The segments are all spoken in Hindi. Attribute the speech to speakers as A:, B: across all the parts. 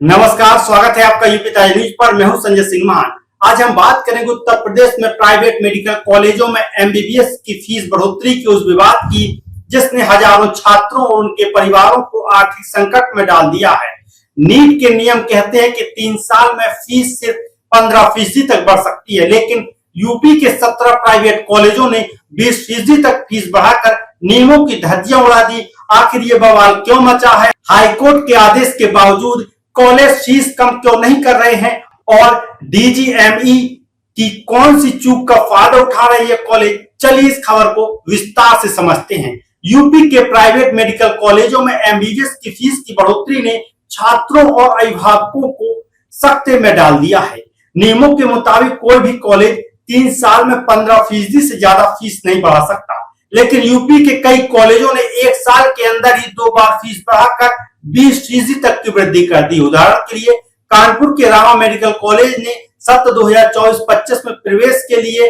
A: नमस्कार, स्वागत है आपका यूपी ताजा न्यूज पर। मैं हूं संजय सिंह मान। आज हम बात करेंगे उत्तर प्रदेश में प्राइवेट मेडिकल कॉलेजों में एमबीबीएस की फीस बढ़ोतरी के उस विवाद की जिसने हजारों छात्रों और उनके परिवारों को आर्थिक संकट में डाल दिया है। नीट के नियम कहते हैं कि 3 साल में फीस सिर्फ 15% तक बढ़ सकती है, लेकिन यूपी के 17 प्राइवेट कॉलेजों ने 20% तक फीस बढ़ाकर नियमों की धज्जियां उड़ा दी। आखिर ये बवाल क्यों मचा है? हाईकोर्ट के आदेश के बावजूद कॉलेज फीस कम क्यों नहीं कर रहे हैं और डीजीएमई की कौन सी चूक का फायदा उठा रही है कॉलेज? चलिए इस खबर को विस्तार से समझते हैं। यूपी के प्राइवेट मेडिकल कॉलेजों में एमबीबीएस की फीस की बढ़ोतरी ने छात्रों और अभिभावकों को सख्ते में डाल दिया है। नियमों के मुताबिक कोई भी कॉलेज 3 साल में 15% से ज्यादा फीस नहीं बढ़ा सकता, लेकिन यूपी के कई कॉलेजों ने 1 साल के अंदर ही 2 बार फीस बढ़ाकर 20% तक की वृद्धि कर दी। उदाहरण के लिए कानपुर के रामा मेडिकल कॉलेज ने सत्र 2024-25 में प्रवेश के लिए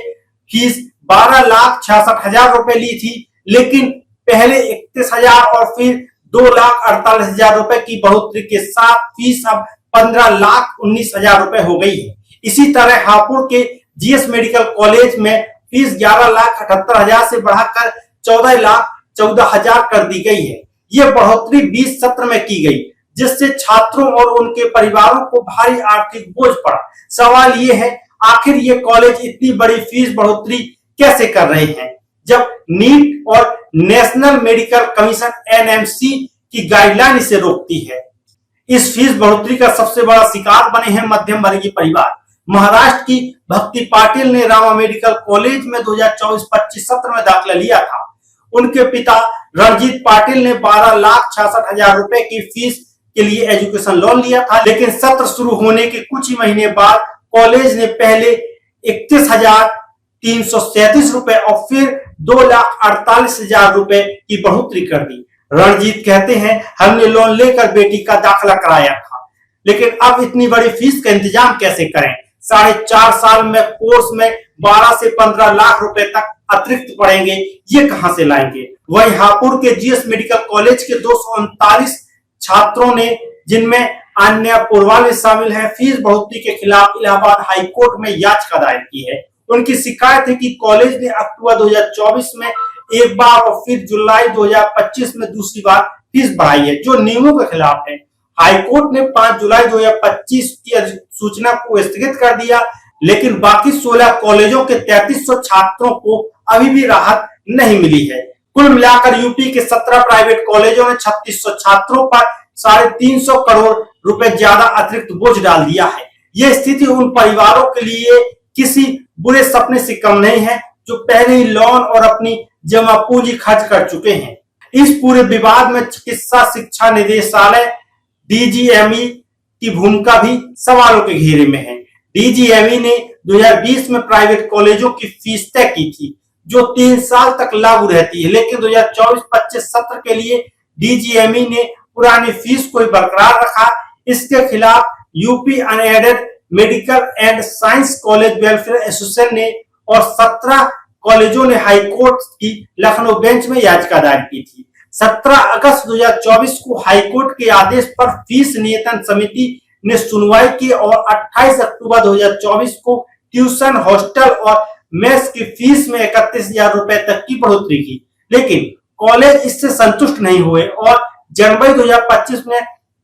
A: फीस 12,66,000 रुपए ली थी, लेकिन पहले 31,000 और फिर 2,48,000 रुपए की बढ़ोतरी के साथ फीस अब 15,19,000 रुपए हो गई है। इसी तरह हापुड़ के जीएस मेडिकल कॉलेज में फीस 11,78,000 से बढ़ाकर 14,14,000 कर दी गई है। यह बढ़ोतरी 20 सत्र में की गई, जिससे छात्रों और उनके परिवारों को भारी आर्थिक बोझ पड़ा। सवाल ये है, आखिर ये कॉलेज इतनी बड़ी फीस बढ़ोतरी कैसे कर रहे हैं, जब नीट और नेशनल मेडिकल कमीशन एनएमसी की गाइडलाइन इसे रोकती है। इस फीस बढ़ोतरी का सबसे बड़ा शिकार बने हैं मध्यम वर्गीय परिवार। महाराष्ट्र की भक्ति पाटिल ने रामा मेडिकल कॉलेज में 2024-25 सत्र में दाखिला लिया था। उनके पिता रणजीत पाटिल ने 12,66,000 रुपए की फीस के लिए एजुकेशन लोन लिया था, लेकिन सत्र शुरू होने के कुछ ही महीने बाद कॉलेज ने पहले 31,337 रुपए और फिर 2,48,000 रुपए की बढ़ोतरी कर दी। रणजीत कहते हैं, हमने लोन लेकर बेटी का दाखिला कराया था, लेकिन अब इतनी बड़ी फीस का इंतजाम कैसे करें? 4.5 साल में कोर्स में 12 से 15 लाख रुपए तक अतिरिक्त पड़ेंगे, ये कहां से लाएंगे? वहीं हापुड़ के जीएस मेडिकल कॉलेज के 239 छात्रों ने, जिनमें अन्य पूर्वाल शामिल है, फीस बढ़ोतरी के खिलाफ इलाहाबाद हाईकोर्ट में याचिका दायर की है। उनकी शिकायत है कि कॉलेज ने अक्टूबर 2024 में एक बार और फिर जुलाई 2025 में दूसरी बार फीस बढ़ाई है, जो नियमों के खिलाफ है। हाईकोर्ट ने 5 जुलाई 2025 की अधिसूचना को स्थगित कर दिया, लेकिन बाकी 16 कॉलेजों के 3300 छात्रों को अभी भी राहत नहीं मिली है। कुल मिलाकर यूपी के 17 प्राइवेट कॉलेजों ने 3600 छात्रों पर 350 करोड़ रुपए ज्यादा अतिरिक्त बोझ डाल दिया है। यह स्थिति उन परिवारों के लिए किसी बुरे सपने से कम नहीं है, जो पहले ही लोन और अपनी जमा पूंजी खर्च कर चुके हैं। इस पूरे विवाद में चिकित्सा शिक्षा निदेशालय डीजीएमई की भूमिका भी सवालों के घेरे में है। डीजीएमई ने 2020 में प्राइवेट कॉलेजों की फीस तय की थी, जो 3 साल तक लागू रहती है, लेकिन 2024-25 सत्र के लिए डीजीएमई ने पुरानी फीस को ही बरकरार रखा। इसके खिलाफ UP unaided medical and science college welfare association ने और 17 कॉलेजों ने हाईकोर्ट की लखनऊ बेंच में याचिका दायर की थी। 17 अगस्त 2024 को हाईकोर्ट के आदेश पर फीस नियंत्रण समिति ने सुनवाई की और 28 अक्टूबर 2024 को ट्यूशन, हॉस्टल और मेस की फीस में 31,000 रुपए तक की बढ़ोतरी की, लेकिन कॉलेज इससे संतुष्ट नहीं हुए और जनवरी 2025 में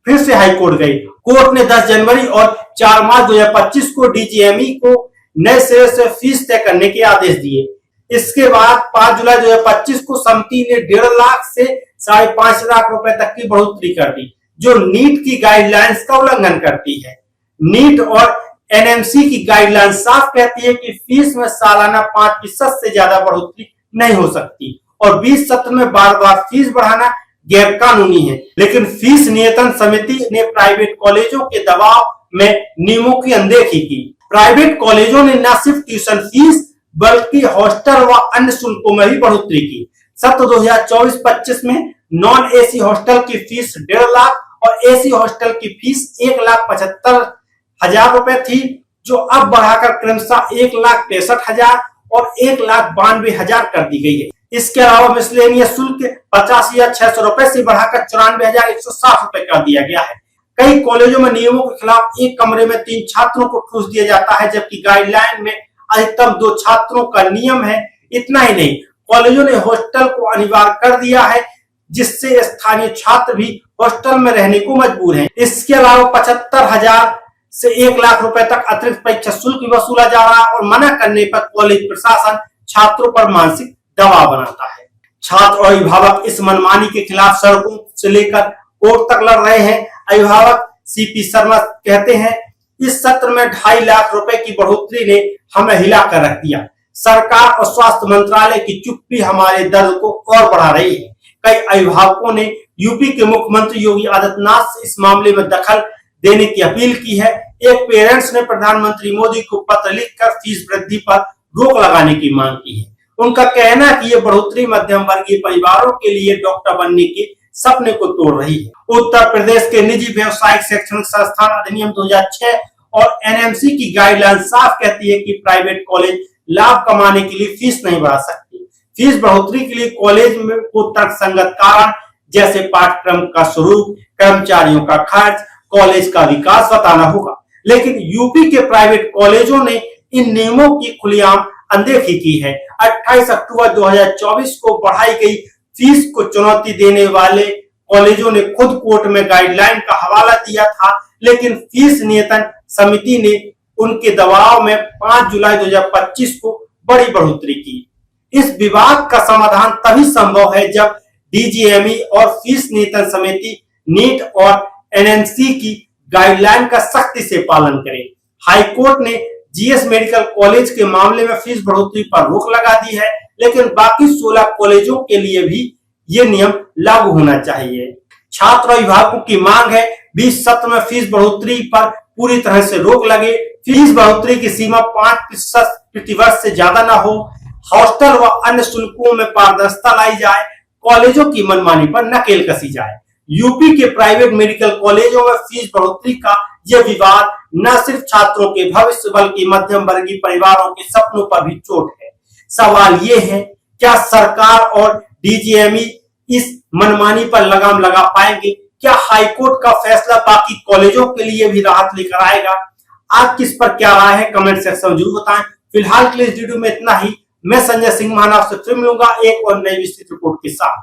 A: फिर से हाईकोर्ट गई। कोर्ट ने 10 जनवरी और 4 मार्च 2025 को डीजीएमई को नए सिरे से फीस तय करने के आदेश दिए। इसके बाद 5 जुलाई 2025 को समिति ने 1.5 लाख से 5.5 लाख रुपए तक की बढ़ोतरी कर दी, जो नीट की गाइडलाइंस का उल्लंघन करती है। नीट और एनएमसी की गाइडलाइन साफ कहती है कि फीस में सालाना 5% से ज्यादा बढ़ोतरी नहीं हो सकती और 20 सत्र में बार-बार फीस बढ़ाना गैर कानूनी है। लेकिन फीस नियंत्रण समिति ने प्राइवेट कॉलेजों के दबाव में नियमों की अनदेखी की। प्राइवेट कॉलेजों ने न सिर्फ ट्यूशन फीस बल्कि हॉस्टल व अन्य शुल्कों में भी बढ़ोतरी की। सत्र 2024-25 में नॉन एसी हॉस्टल की फीस 1.5 लाख और एसी हॉस्टल की फीस 1,75,000 रुपए थी, जो अब बढ़ाकर क्रमशः 1,63,000 और 1,92,000 कर दी गई है। इसके अलावा मिसलेनियस शुल्क 85,600 रुपए से बढ़ाकर 94,160 रुपए कर दिया गया है। कई कॉलेजों में नियमों के खिलाफ एक कमरे में 3 छात्रों को ठूस दिया जाता है, जबकि गाइडलाइन में अधिकतम 2 छात्रों का नियम है। इतना ही नहीं, कॉलेजों ने हॉस्टल को अनिवार्य कर दिया है, जिससे स्थानीय छात्र भी हॉस्टल में रहने को मजबूर हैं। इसके अलावा 75,000 से 1 लाख रुपए तक अतिरिक्त परीक्षा शुल्क भी वसूला जा रहा है और मना करने पर कॉलेज प्रशासन छात्रों पर मानसिक दबाव बनाता है। छात्र और अभिभावक इस मनमानी के खिलाफ सड़कों से लेकर कोर्ट तक लड़ रहे हैं। अभिभावक सीपी शर्मा कहते हैं, इस सत्र में 2.5 लाख रुपए की बढ़ोतरी ने हमें हिलाकर रख दिया। सरकार और स्वास्थ्य मंत्रालय की चुप्पी हमारे दर्द को और बढ़ा रही है। कई अभिभावकों ने यूपी के मुख्यमंत्री योगी आदित्यनाथ से इस मामले में दखल देने की अपील की है। एक पेरेंट्स ने प्रधानमंत्री मोदी को पत्र लिखकर फीस वृद्धि पर रोक लगाने की मांग की है। उनका कहना है कि ये बढ़ोतरी मध्यम वर्गीय परिवारों के लिए डॉक्टर बनने के सपने को तोड़ रही है। उत्तर प्रदेश के निजी व्यवसायिक शैक्षणिक संस्थान अधिनियम 2006 और एनएमसी की गाइडलाइन साफ कहती है कि प्राइवेट कॉलेज लाभ कमाने के लिए फीस नहीं बढ़ा सकती। फीस बढ़ोतरी के लिए कॉलेज में को तर्कसंगत कारण जैसे पाठ्यक्रम का स्वरूप, कर्मचारियों का खर्च, कॉलेज का विकास बताना होगा। लेकिन यूपी के प्राइवेट कॉलेजों ने इन नियमों की खुलेआम अनदेखी की है। 28 अक्टूबर 2024 को बढ़ाई गई फीस को चुनौती देने वाले कॉलेजों ने खुद कोर्ट में गाइडलाइन का हवाला दिया था, लेकिन फीस नियंत्रण समिति ने उनके दबाव में 5 जुलाई 2025 को बड़ी बढ़ोतरी की। इस विवाद का समाधान तभी संभव है जब डीजीएमई और फीस नियंत्रण समिति नीट और एनएमसी की गाइडलाइन का सख्ती से पालन करे। हाईकोर्ट ने जीएस मेडिकल कॉलेज के मामले में फीस बढ़ोतरी पर रोक लगा दी है, लेकिन बाकी 16 कॉलेजों के लिए भी ये नियम लागू होना चाहिए। छात्र और अभिभावकों की मांग है 20 सत्र में फीस बढ़ोतरी पर पूरी तरह से रोक लगे। फीस बढ़ोतरी की सीमा 5% प्रतिवर्ष से ज्यादा न हो। हॉस्टल व अन्य शुल्कों में पारदर्शिता लाई जाए। कॉलेजों की मनमानी पर नकेल कसी जाए। यूपी के प्राइवेट मेडिकल कॉलेजों में फीस बढ़ोतरी का यह विवाद न सिर्फ छात्रों के भविष्य बल्कि मध्यम वर्गीय परिवारों के सपनों पर भी चोट है। सवाल ये है, क्या सरकार और डीजीएमई इस मनमानी पर लगाम लगा पाएंगे? क्या हाईकोर्ट का फैसला बाकी कॉलेजों के लिए भी राहत लेकर आएगा? आप किस पर क्या राय है कमेंट सेक्शन में जरूर बताएं। फिलहाल के लिए इस वीडियो में इतना ही। मैं संजय सिंह महाना आपसे फिर मिलूंगा एक और नई विस्तृत रिपोर्ट के साथ।